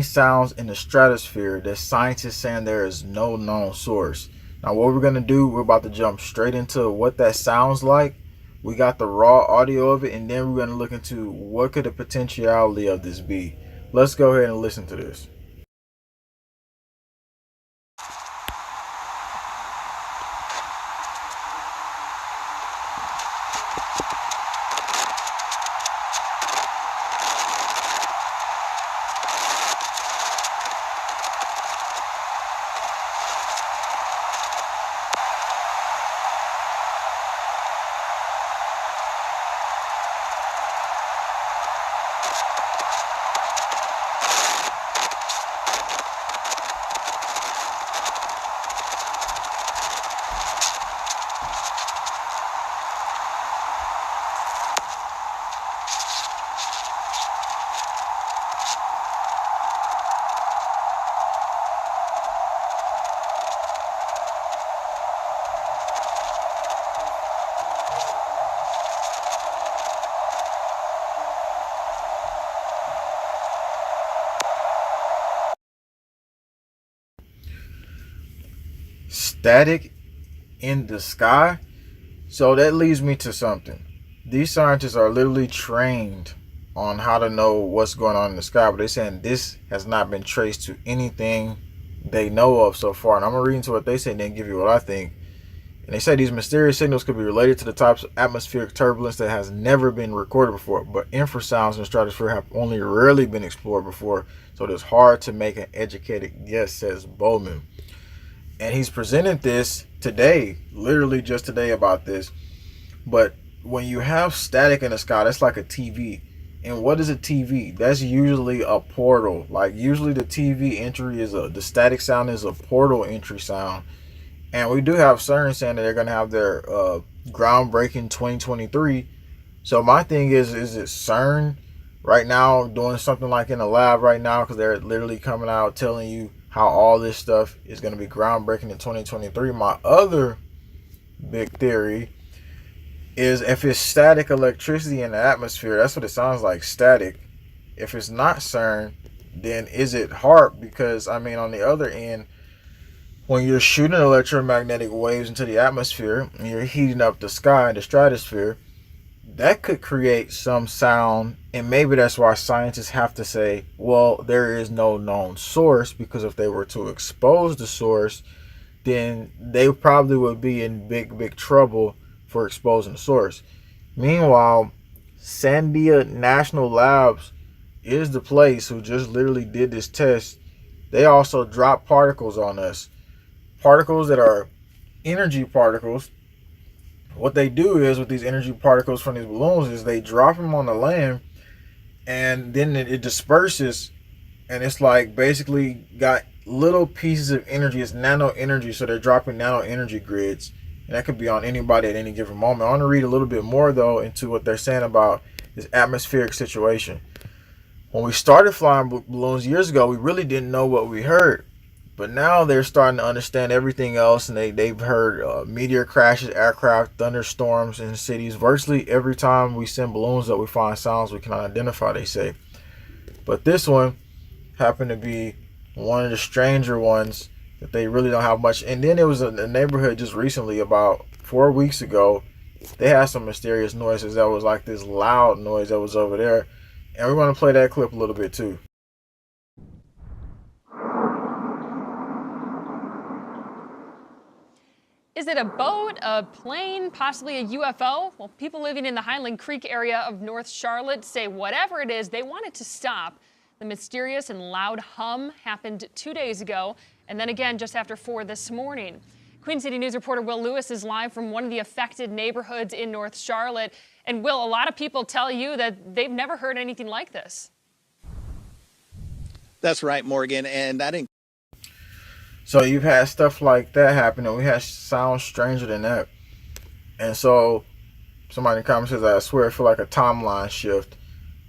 sounds in the stratosphere that scientists saying there is no known source. Now what we're gonna do, we're about to jump straight into what that sounds like. We got the raw audio of it, and then we're gonna look into what could the potentiality of this be. Let's go ahead and listen to this. Static in the sky. So that leads me to something. These scientists are literally trained on how to know what's going on in the sky, but they're saying this has not been traced to anything they know of so far. And I'm gonna read into what they say and then give you what I think. And they say these mysterious signals could be related to the types of atmospheric turbulence that has never been recorded before, but infrasounds in the stratosphere have only rarely been explored before, so it is hard to make an educated guess, says Bowman. And he's presented this today, literally just today, about this. But when you have static in the sky, that's like a TV. And what is a TV? That's usually a portal. Like usually the TV entry is the static sound is a portal entry sound. And we do have CERN saying that they're going to have their groundbreaking 2023. So my thing is it CERN right now doing something like in a lab right now, because they're literally coming out telling you how all this stuff is going to be groundbreaking in 2023. My other big theory is if it's static electricity in the atmosphere, that's what it sounds like, static. If it's not CERN, then is it HARP? Because I mean, on the other end, when you're shooting electromagnetic waves into the atmosphere and you're heating up the sky, the stratosphere, that could create some sound. And maybe that's why scientists have to say, well, there is no known source, because if they were to expose the source, then they probably would be in big trouble for exposing the source. Meanwhile, Sandia National Labs is the place who just literally did this test. They also dropped particles on us, particles that are energy particles. What they do is with these energy particles from these balloons is they drop them on the land, and then it disperses, and it's like basically got little pieces of energy. It's nano energy, so they're dropping nano energy grids, and that could be on anybody at any given moment. I want to read a little bit more though into what they're saying about this atmospheric situation. When we started flying balloons years ago, we really didn't know what we heard. But now they're starting to understand everything else, and they've heard meteor crashes, aircraft, thunderstorms in cities. Virtually every time we send balloons up, we find sounds we cannot identify, they say. But this one happened to be one of the stranger ones that they really don't have much. And then it was a neighborhood just recently, about 4 weeks ago. They had some mysterious noises that was like this loud noise that was over there. And we're going to play that clip a little bit too. Is it a boat, a plane, possibly a UFO? Well, people living in the Highland Creek area of North Charlotte say whatever it is, they want it to stop. The mysterious and loud hum happened 2 days ago, and then again just after 4 this morning. Queen City News reporter Will Lewis is live from one of the affected neighborhoods in North Charlotte. And Will, a lot of people tell you that they've never heard anything like this. That's right, Morgan, and that So you've had stuff like that happen, and we had sounds stranger than that. And so somebody in the comments says, I swear I feel like a timeline shift.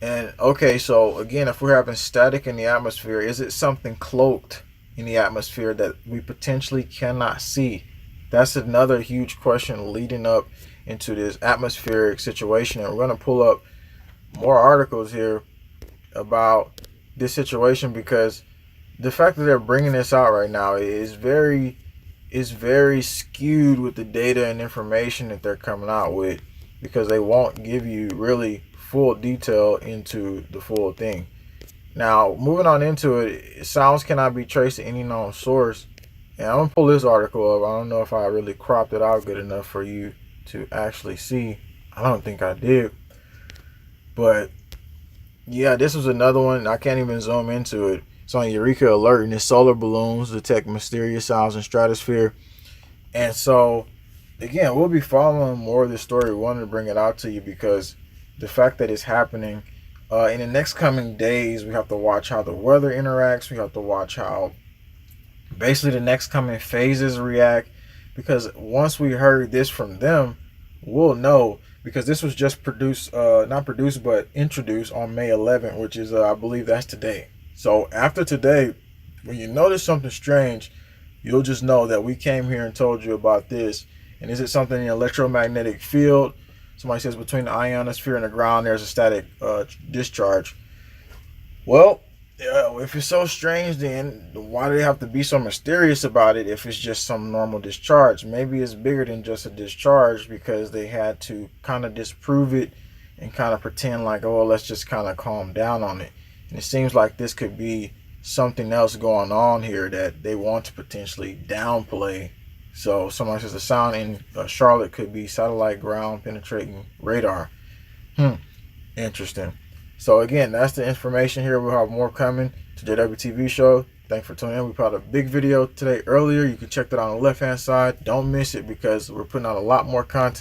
And okay, so again, if we're having static in the atmosphere, is it something cloaked in the atmosphere that we potentially cannot see? That's another huge question leading up into this atmospheric situation. And we're going to pull up more articles here about this situation, because the fact that they're bringing this out right now is very skewed with the data and information that they're coming out with, because they won't give you really full detail into the full thing. Now, moving on into it, sounds cannot be traced to any known source. And I'm gonna pull this article up. I don't know if I really cropped it out good enough for you to actually see. I don't think I did. But yeah, this was another one. I can't even zoom into it. It's on Eureka Alert, and it's solar balloons detect mysterious sounds in stratosphere. And so, again, we'll be following more of this story. We wanted to bring it out to you because the fact that it's happening in the next coming days, we have to watch how the weather interacts. We have to watch how basically the next coming phases react. Because once we heard this from them, we'll know. Because this was just not produced, but introduced on May 11th, which is, I believe that's today. So after today, when you notice something strange, you'll just know that we came here and told you about this. And is it something in the electromagnetic field? Somebody says between the ionosphere and the ground, there's a static discharge. Well, if it's so strange, then why do they have to be so mysterious about it if it's just some normal discharge? Maybe it's bigger than just a discharge, because they had to kind of disprove it and kind of pretend like, oh, let's just kind of calm down on it. And it seems like this could be something else going on here that they want to potentially downplay. So somebody says the sound in Charlotte could be satellite ground penetrating radar. Interesting. So again, that's the information here. We'll have more coming to JWTV show. Thanks for tuning in. We put out a big video today earlier. You can check that on the left hand side. Don't miss it, because we're putting out a lot more content.